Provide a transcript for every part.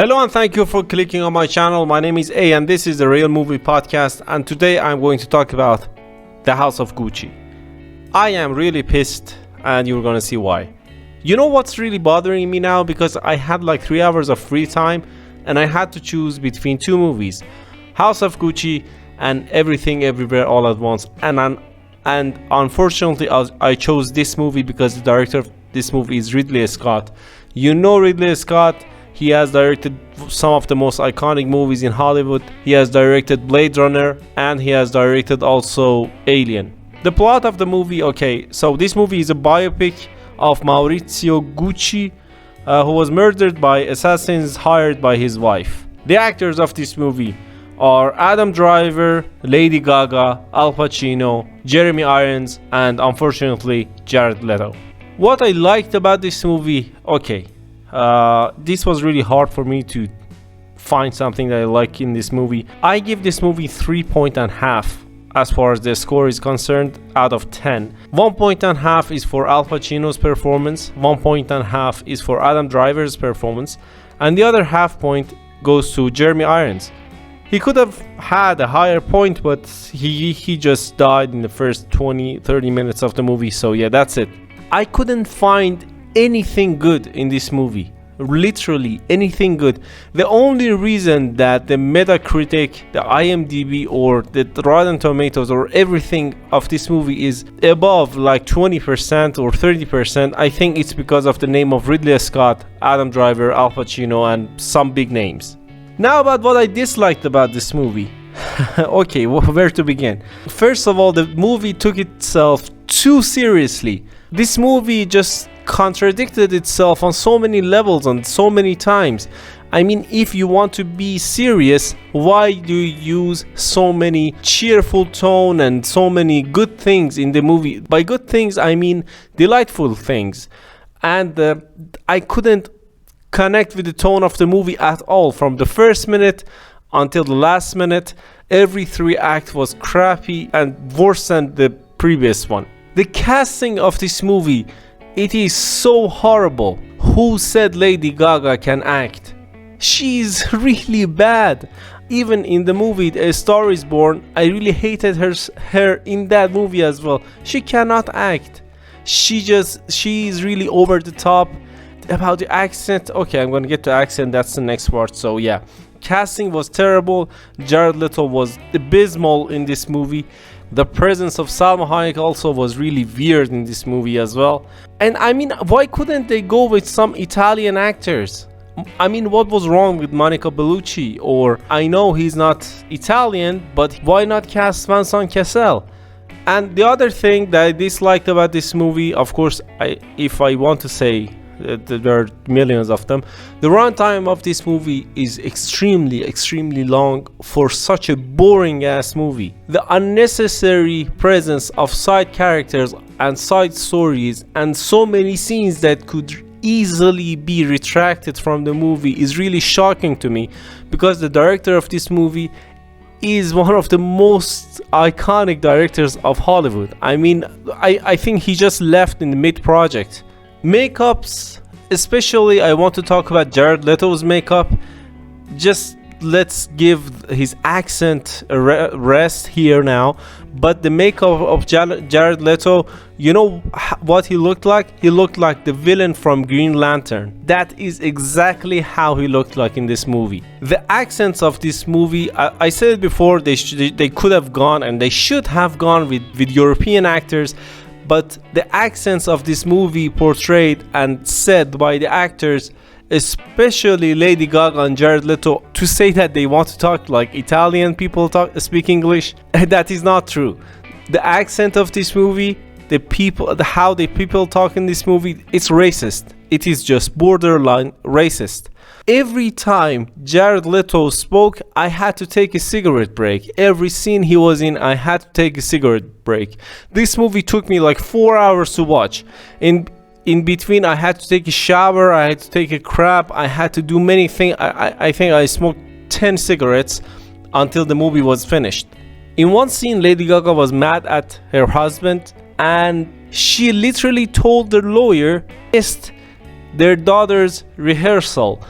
Hello and thank you for clicking on my channel. My name is A and this is the Real Movie Podcast, and today I'm going to talk about The House of Gucci. I am really pissed and you're gonna see why. You know what's really bothering me now? Because I had like 3 hours of free time and I had to choose between two movies, House of Gucci and Everything Everywhere All at Once, and unfortunately I chose this movie because the director of this movie is Ridley Scott. You know Ridley Scott. He has directed some of the most iconic movies in Hollywood. He has directed Blade Runner and he has directed also Alien. The plot of the movie, so this movie is a biopic of Maurizio Gucci, who was murdered by assassins hired by his wife. The actors of this movie are Adam Driver, Lady Gaga, Al Pacino, Jeremy Irons, and unfortunately Jared Leto. What I liked about this movie, this was really hard for me to find something that I like in this movie. I give this movie 3.5 points as far as the score is concerned out of 10. 1.5 points is for Al Pacino's performance, 1.5 points is for Adam Driver's performance, and the other half point goes to Jeremy Irons. He could have had a higher point, but he just died in the first 20-30 minutes of the movie, so yeah, that's it. I couldn't find anything good in this movie, literally anything good. The only reason that the Metacritic, the IMDb, or the Rotten Tomatoes or everything of this movie is above like 20% or 30%, I think it's because of the name of Ridley Scott, Adam Driver, Al Pacino, and some big names. Now about what I disliked about this movie. Where to begin? First of all, the movie took itself too seriously. This movie just contradicted itself on so many levels and so many times. I mean, if you want to be serious, why do you use so many cheerful tone and so many good things in the movie? By good things, I mean delightful things. And I couldn't connect with the tone of the movie at all. From the first minute until the last minute, every 3 acts was crappy and worse than the previous one. The casting of this movie, it is so horrible. Who said Lady Gaga can act? She's really bad. Even in the movie A Star Is Born, I really hated her in that movie as well. She cannot act. She is really over the top. About the accent, I'm gonna get to accent, that's the next part. So yeah, casting was terrible. Jared Leto was abysmal in this movie. The presence of Salma Hayek also was really weird in this movie as well. And I mean, why couldn't they go with some Italian actors? I mean, what was wrong with Monica Bellucci? Or, I know he's not Italian, but why not cast Vincent Cassel? And the other thing that I disliked about this movie, of course, if I want to say, there are millions of them. The runtime of this movie is extremely long for such a boring ass movie. The unnecessary presence of side characters and side stories and so many scenes that could easily be retracted from the movie is really shocking to me, because the director of this movie is one of the most iconic directors of Hollywood. I mean, I think he just left in the mid-project. Makeups, especially I want to talk about Jared Leto's makeup. Just let's give his accent a rest here now. But the makeup of Jared Leto, you know what he looked like? He looked like the villain from Green Lantern. That is exactly how he looked like in this movie. The accents of this movie, I said it before, they could have gone and they should have gone with European actors. But the accents of this movie portrayed and said by the actors, especially Lady Gaga and Jared Leto, to say that they want to talk like Italian people speak English, that is not true. The accent of this movie, how the people talk in this movie, it's racist. It is just borderline racist. Every time Jared Leto spoke, I had to take a cigarette break. Every scene he was in, I had to take a cigarette break. This movie took me like 4 hours to watch. In between, I had to take a shower, I had to take a crap, I had to do many things. I think I smoked 10 cigarettes until the movie was finished. In one scene, Lady Gaga was mad at her husband and she literally told the lawyer missed their daughter's rehearsal.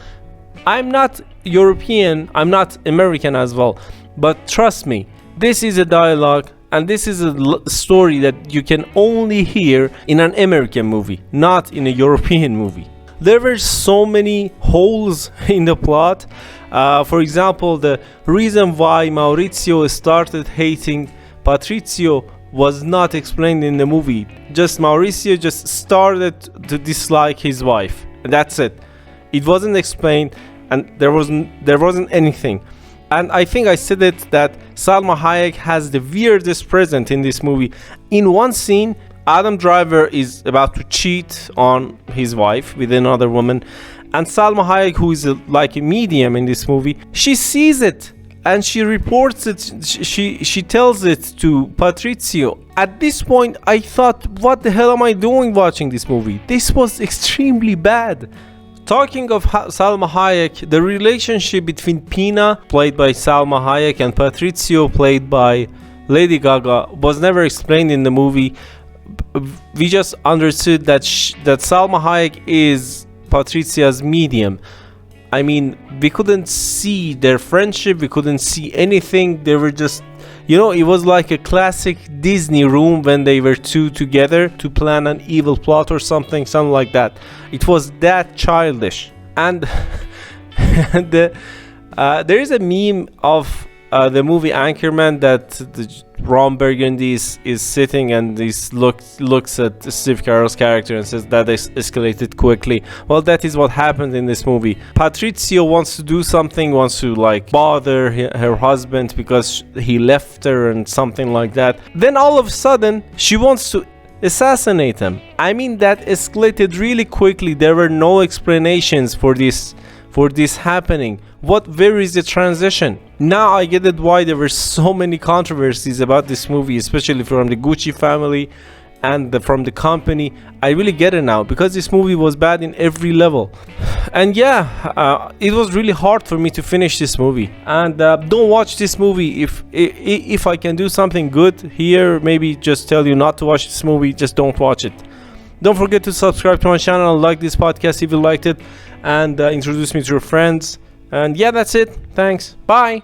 I'm not European, I'm not American as well, but trust me, this is a dialogue and this is a story that you can only hear in an American movie, not in a European movie. There were so many holes in the plot. For example, the reason why Maurizio started hating Patrizio was not explained in the movie. Just Mauricio just started to dislike his wife. That's it. It wasn't explained, and there wasn't anything. And I think I said it that Salma Hayek has the weirdest present in this movie. In one scene, Adam Driver is about to cheat on his wife with another woman, and Salma Hayek, who is like a medium in this movie, she sees it and she reports it. She tells it to Patrizio. At this point, I thought, what the hell am I doing watching this movie? This was extremely bad. Talking of Salma Hayek, the relationship between Pina, played by Salma Hayek, and Patrizio, played by Lady Gaga, was never explained in the movie. We just understood that that Salma Hayek is Patrizia's medium. I mean, we couldn't see their friendship, we couldn't see anything. They were just, it was like a classic Disney room when they were two together to plan an evil plot or something like that. It was that childish. And there is a meme of the movie Anchorman that Ron Burgundy is sitting and looks at Steve Carell's character and says that escalated quickly. Well, that is what happened in this movie. Patrizio wants to do something, wants to bother her husband because he left her and something like that. Then all of a sudden, she wants to assassinate him. I mean, that escalated really quickly. There were no explanations for this happening. Where is the transition? Now I get it why there were so many controversies about this movie, especially from the Gucci family and from the company. I really get it now, because this movie was bad in every level. And it was really hard for me to finish this movie. And don't watch this movie. If I can do something good here, maybe just tell you not to watch this movie, just don't watch it. Don't forget to subscribe to my channel, like this podcast if you liked it, and introduce me to your friends. And that's it. Thanks. Bye.